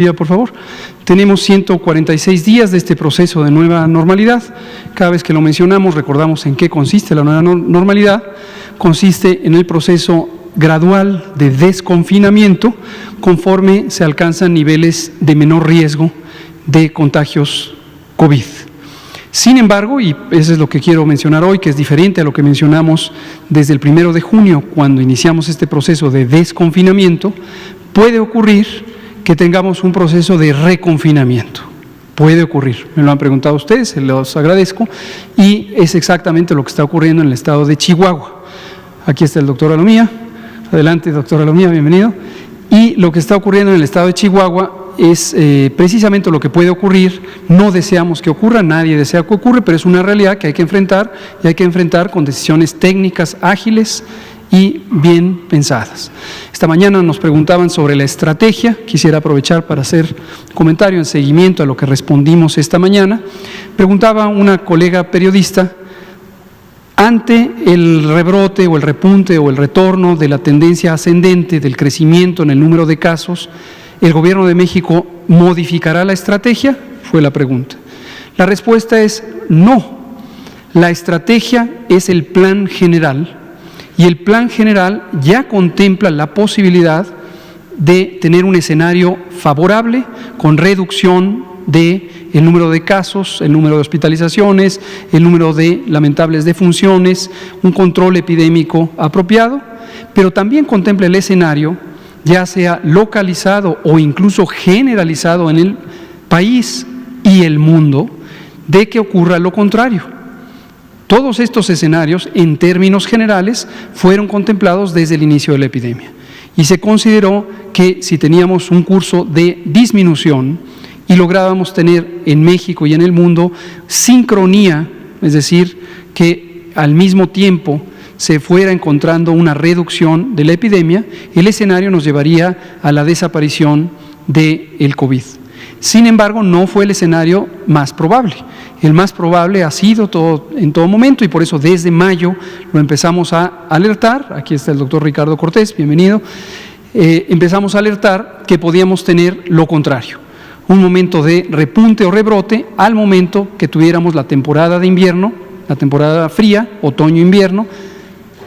Por favor. Tenemos 146 días de este proceso de nueva normalidad. Cada vez que lo mencionamos, recordamos en qué consiste la nueva normalidad. Consiste en el proceso gradual de desconfinamiento conforme se alcanzan niveles de menor riesgo de contagios COVID. Sin embargo, y eso es lo que quiero mencionar hoy, que es diferente a lo que mencionamos desde el 1 de junio, cuando iniciamos este proceso de desconfinamiento, puede ocurrir que tengamos un proceso de reconfinamiento. Puede ocurrir, me lo han preguntado ustedes, se los agradezco, y es exactamente lo que está ocurriendo en el estado de Chihuahua. Aquí está el doctor Alomía. Adelante, doctor Alomía, bienvenido. Y lo que está ocurriendo en el estado de Chihuahua es precisamente lo que puede ocurrir. No deseamos que ocurra, nadie desea que ocurra, pero es una realidad que hay que enfrentar, y hay que enfrentar con decisiones técnicas ágiles y bien pensadas. Esta mañana nos preguntaban sobre la estrategia. Quisiera aprovechar para hacer comentario en seguimiento a lo que respondimos esta mañana. Preguntaba una colega periodista, ante el rebrote o el repunte o el retorno de la tendencia ascendente del crecimiento en el número de casos, ¿el Gobierno de México modificará la estrategia? Fue la pregunta. La respuesta es no. La estrategia es el plan general. Y el plan general ya contempla la posibilidad de tener un escenario favorable con reducción del número de casos, el número de hospitalizaciones, el número de lamentables defunciones, un control epidémico apropiado, pero también contempla el escenario, ya sea localizado o incluso generalizado en el país y el mundo, de que ocurra lo contrario. Todos estos escenarios, en términos generales, fueron contemplados desde el inicio de la epidemia. Y se consideró que si teníamos un curso de disminución y lográbamos tener en México y en el mundo sincronía, es decir, que al mismo tiempo se fuera encontrando una reducción de la epidemia, el escenario nos llevaría a la desaparición del COVID. Sin embargo, no fue el escenario más probable. El más probable ha sido en todo momento, y por eso desde mayo lo empezamos a alertar. Aquí está el doctor Ricardo Cortés, bienvenido. Empezamos a alertar que podíamos tener lo contrario, un momento de repunte o rebrote al momento que tuviéramos la temporada de invierno, la temporada fría, otoño-invierno,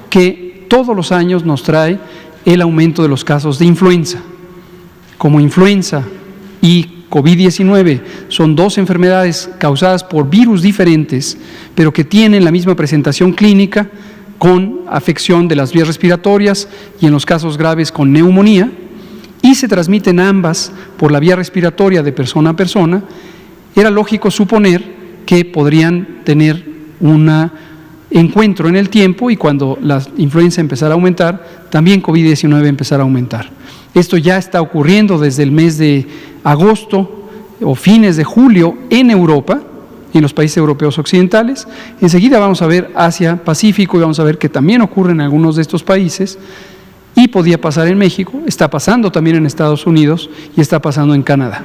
que todos los años nos trae el aumento de los casos de influenza. Como influenza y COVID-19 son dos enfermedades causadas por virus diferentes, pero que tienen la misma presentación clínica, con afección de las vías respiratorias y en los casos graves con neumonía, y se transmiten ambas por la vía respiratoria de persona a persona. Era lógico suponer que podrían tener un encuentro en el tiempo, y cuando la influenza empezara a aumentar, también COVID-19 empezara a aumentar. Esto ya está ocurriendo desde el mes de agosto o fines de julio en Europa y en los países europeos occidentales. Enseguida vamos a ver Asia-Pacífico y vamos a ver que también ocurre en algunos de estos países, y podía pasar en México, está pasando también en Estados Unidos y está pasando en Canadá.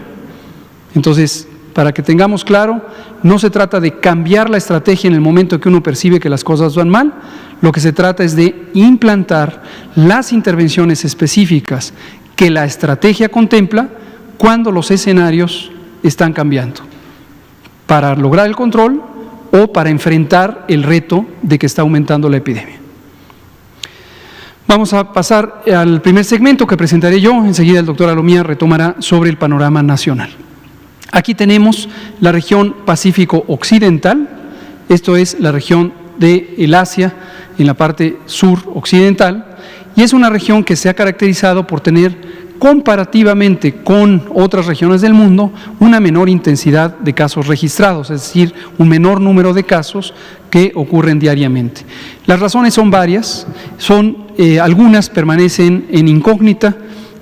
Entonces, para que tengamos claro, no se trata de cambiar la estrategia en el momento que uno percibe que las cosas van mal. Lo que se trata es de implantar las intervenciones específicas que la estrategia contempla cuando los escenarios están cambiando, para lograr el control o para enfrentar el reto de que está aumentando la epidemia. Vamos a pasar al primer segmento que presentaré yo. Enseguida el doctor Alomía retomará sobre el panorama nacional. Aquí tenemos la región Pacífico Occidental, esto es la región del Asia en la parte sur occidental, y es una región que se ha caracterizado por tener, comparativamente con otras regiones del mundo, una menor intensidad de casos registrados, es decir, un menor número de casos que ocurren diariamente. Las razones son varias, algunas permanecen en incógnita,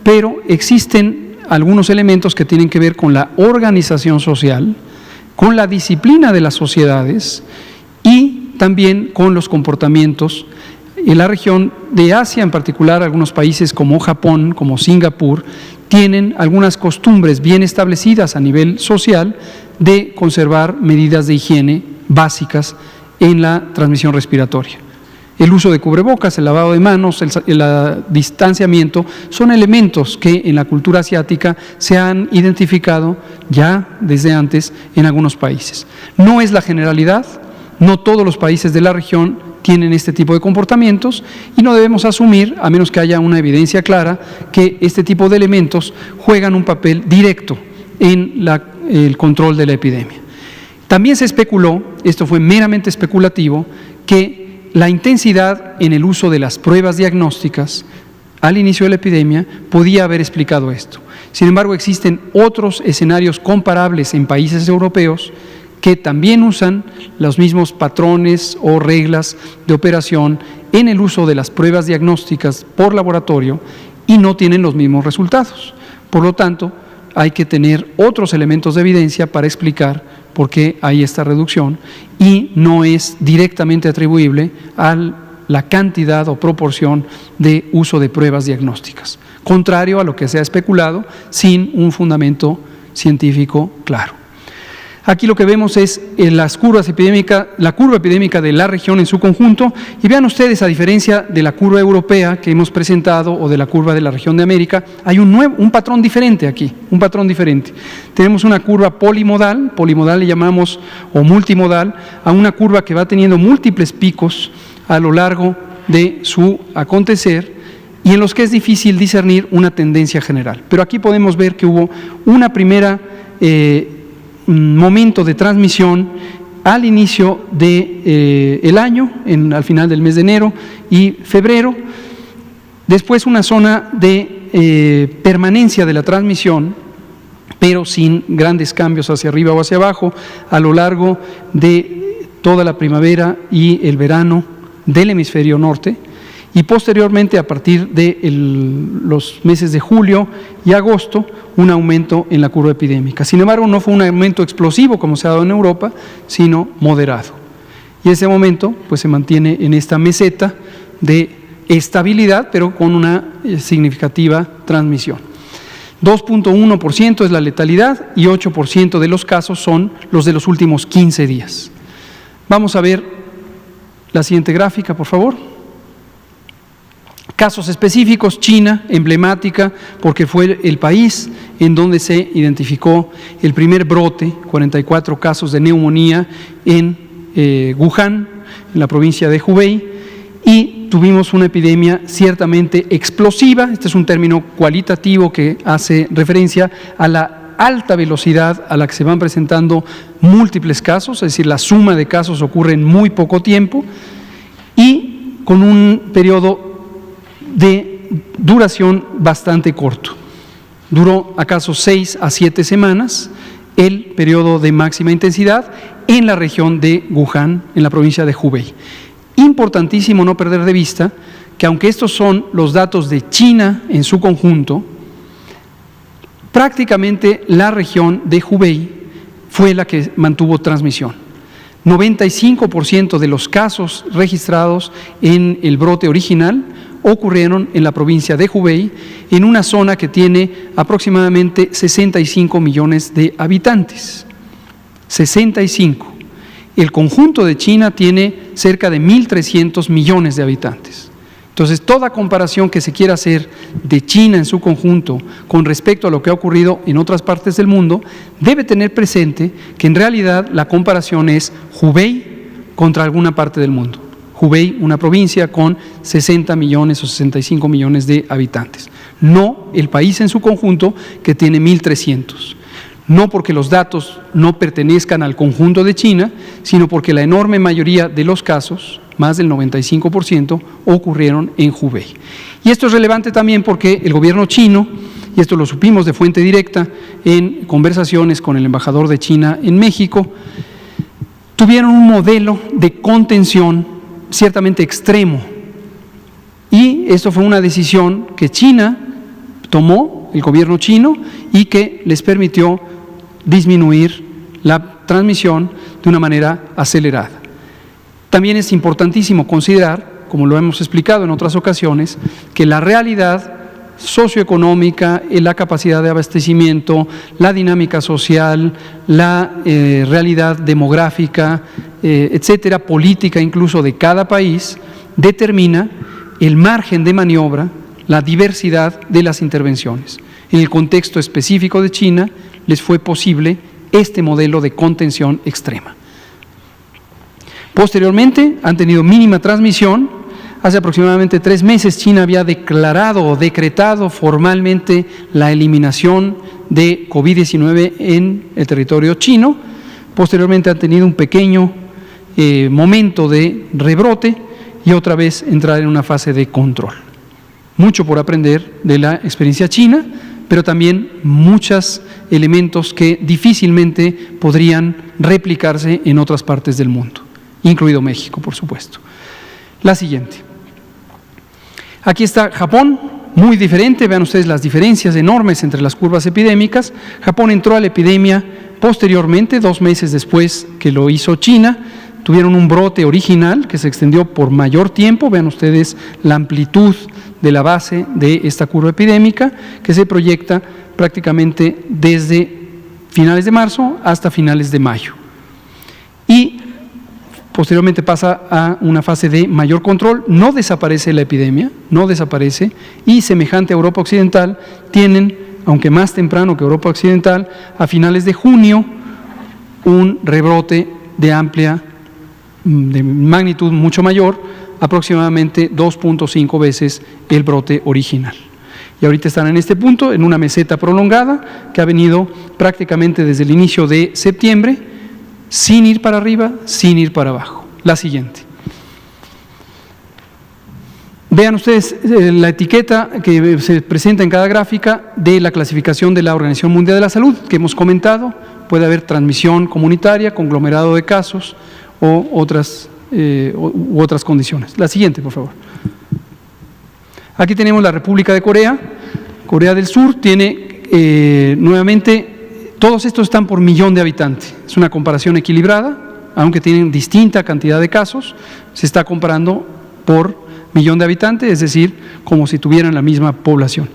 pero existen algunos elementos que tienen que ver con la organización social, con la disciplina de las sociedades y también con los comportamientos. En la región de Asia, en particular, algunos países como Japón, como Singapur, tienen algunas costumbres bien establecidas a nivel social de conservar medidas de higiene básicas en la transmisión respiratoria. El uso de cubrebocas, el lavado de manos, el distanciamiento, son elementos que en la cultura asiática se han identificado ya desde antes en algunos países. No es la generalidad, no todos los países de la región tienen este tipo de comportamientos y no debemos asumir, a menos que haya una evidencia clara, que este tipo de elementos juegan un papel directo en el control de la epidemia. También se especuló, esto fue meramente especulativo, que la intensidad en el uso de las pruebas diagnósticas al inicio de la epidemia podía haber explicado esto. Sin embargo, existen otros escenarios comparables en países europeos que también usan los mismos patrones o reglas de operación en el uso de las pruebas diagnósticas por laboratorio y no tienen los mismos resultados. Por lo tanto, hay que tener otros elementos de evidencia para explicar por qué hay esta reducción y no es directamente atribuible a la cantidad o proporción de uso de pruebas diagnósticas, contrario a lo que se ha especulado sin un fundamento científico claro. Aquí lo que vemos es la curva epidémica de la región en su conjunto y vean ustedes, a diferencia de la curva europea que hemos presentado o de la curva de la región de América, hay un patrón diferente aquí, un patrón diferente. Tenemos una curva polimodal le llamamos, o multimodal, a una curva que va teniendo múltiples picos a lo largo de su acontecer y en los que es difícil discernir una tendencia general. Pero aquí podemos ver que hubo una primera momento de transmisión al inicio del año, al final del mes de enero y febrero, después una zona de permanencia de la transmisión, pero sin grandes cambios hacia arriba o hacia abajo, a lo largo de toda la primavera y el verano del hemisferio norte, y posteriormente, a partir de los meses de julio y agosto, un aumento en la curva epidémica. Sin embargo, no fue un aumento explosivo como se ha dado en Europa, sino moderado. Y ese momento pues, se mantiene en esta meseta de estabilidad, pero con una significativa transmisión. 2.1% es la letalidad y 8% de los casos son los de los últimos 15 días. Vamos a ver la siguiente gráfica, por favor. Casos específicos, China, emblemática, porque fue el país en donde se identificó el primer brote, 44 casos de neumonía en Wuhan, en la provincia de Hubei, y tuvimos una epidemia ciertamente explosiva. Este es un término cualitativo que hace referencia a la alta velocidad a la que se van presentando múltiples casos, es decir, la suma de casos ocurre en muy poco tiempo y con un periodo de duración bastante corto. Duró acaso 6 a 7 semanas el periodo de máxima intensidad en la región de Wuhan, en la provincia de Hubei. Importantísimo no perder de vista que aunque estos son los datos de China en su conjunto, prácticamente la región de Hubei fue la que mantuvo transmisión. 95% de los casos registrados en el brote original ocurrieron en la provincia de Hubei, en una zona que tiene aproximadamente 65 millones de habitantes. 65. El conjunto de China tiene cerca de 1.300 millones de habitantes. Entonces, toda comparación que se quiera hacer de China en su conjunto con respecto a lo que ha ocurrido en otras partes del mundo, debe tener presente que en realidad la comparación es Hubei contra alguna parte del mundo. Hubei, una provincia con 60 millones o 65 millones de habitantes, no el país en su conjunto que tiene 1.300. No porque los datos no pertenezcan al conjunto de China, sino porque la enorme mayoría de los casos, más del 95%, ocurrieron en Hubei. Y esto es relevante también porque el gobierno chino, y esto lo supimos de fuente directa en conversaciones con el embajador de China en México, tuvieron un modelo de contención ciertamente extremo. Y esto fue una decisión que China tomó, el gobierno chino, y que les permitió disminuir la transmisión de una manera acelerada. También es importantísimo considerar, como lo hemos explicado en otras ocasiones, que la realidad socioeconómica, la capacidad de abastecimiento, la dinámica social, la realidad demográfica, etcétera, política incluso de cada país, determina el margen de maniobra, la diversidad de las intervenciones. En el contexto específico de China, les fue posible este modelo de contención extrema. Posteriormente, han tenido mínima transmisión. Hace aproximadamente 3 meses, China había declarado o decretado formalmente la eliminación de COVID-19 en el territorio chino. Posteriormente, han tenido un pequeño momento de rebrote y otra vez entrar en una fase de control. Mucho por aprender de la experiencia china, pero también muchos elementos que difícilmente podrían replicarse en otras partes del mundo, incluido México, por supuesto. La siguiente. Aquí está Japón, muy diferente, vean ustedes las diferencias enormes entre las curvas epidémicas. Japón entró a la epidemia posteriormente, 2 meses después que lo hizo China. Tuvieron un brote original que se extendió por mayor tiempo. Vean ustedes la amplitud de la base de esta curva epidémica que se proyecta prácticamente desde finales de marzo hasta finales de mayo. Y posteriormente pasa a una fase de mayor control, no desaparece la epidemia, no desaparece, y semejante a Europa Occidental, tienen, aunque más temprano que Europa Occidental, a finales de junio, un rebrote de magnitud mucho mayor, aproximadamente 2.5 veces el brote original. Y ahorita están en este punto, en una meseta prolongada, que ha venido prácticamente desde el inicio de septiembre, sin ir para arriba, sin ir para abajo. La siguiente. Vean ustedes la etiqueta que se presenta en cada gráfica de la clasificación de la Organización Mundial de la Salud, que hemos comentado. Puede haber transmisión comunitaria, conglomerado de casos o otras condiciones. La siguiente, por favor. Aquí tenemos la República de Corea. Corea del Sur tiene nuevamente... Todos estos están por millón de habitantes. Es una comparación equilibrada, aunque tienen distinta cantidad de casos. Se está comparando por millón de habitantes, es decir, como si tuvieran la misma población.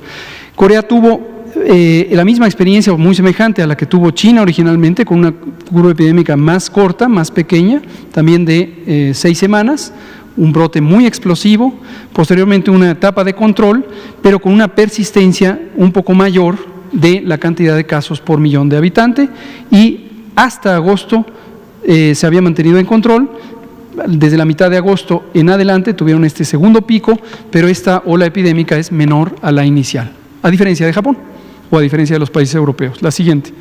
Corea tuvo la misma experiencia, muy semejante a la que tuvo China originalmente, con una curva epidémica más corta, más pequeña, también de 6 semanas, un brote muy explosivo, posteriormente una etapa de control, pero con una persistencia un poco mayor de la cantidad de casos por millón de habitantes, y hasta agosto se había mantenido en control. Desde la mitad de agosto en adelante tuvieron este segundo pico, pero esta ola epidémica es menor a la inicial, a diferencia de Japón o a diferencia de los países europeos. La siguiente.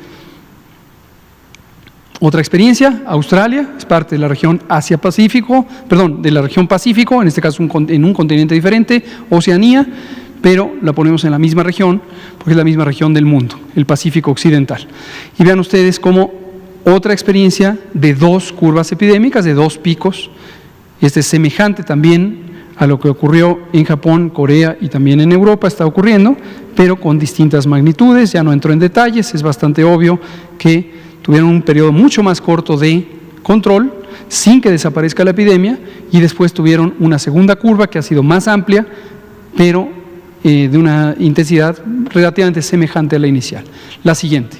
Otra experiencia, Australia, es parte de la región Asia-Pacífico, perdón, de la región Pacífico, en este caso en un continente diferente, Oceanía, pero la ponemos en la misma región, porque es la misma región del mundo, el Pacífico Occidental. Y vean ustedes cómo otra experiencia de 2 curvas epidémicas, de 2 picos. Este es semejante también a lo que ocurrió en Japón, Corea y también en Europa, está ocurriendo, pero con distintas magnitudes. Ya no entro en detalles, es bastante obvio que tuvieron un periodo mucho más corto de control, sin que desaparezca la epidemia, y después tuvieron una segunda curva que ha sido más amplia, pero de una intensidad relativamente semejante a la inicial. La siguiente.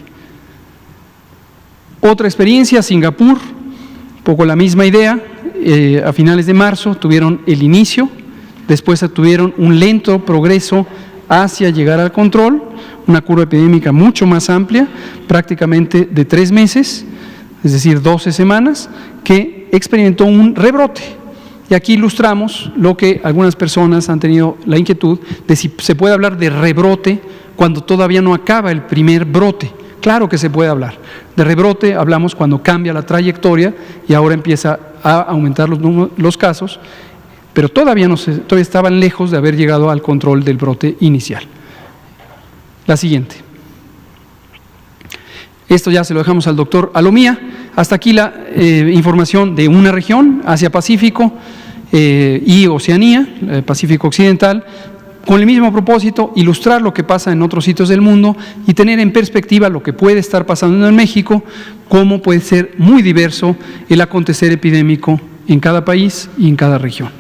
Otra experiencia, Singapur, un poco la misma idea. A finales de marzo tuvieron el inicio, después tuvieron un lento progreso hacia llegar al control, una curva epidémica mucho más amplia, prácticamente de 3 meses, es decir, 12 semanas, que experimentó un rebrote. Y aquí ilustramos lo que algunas personas han tenido la inquietud de si se puede hablar de rebrote cuando todavía no acaba el primer brote. Claro que se puede hablar. De rebrote hablamos cuando cambia la trayectoria y ahora empieza a aumentar los casos, pero todavía estaban lejos de haber llegado al control del brote inicial. La siguiente. Esto ya se lo dejamos al doctor Alomía. Hasta aquí la información de una región, Asia-Pacífico y Oceanía, Pacífico Occidental, con el mismo propósito, ilustrar lo que pasa en otros sitios del mundo y tener en perspectiva lo que puede estar pasando en México, cómo puede ser muy diverso el acontecer epidémico en cada país y en cada región.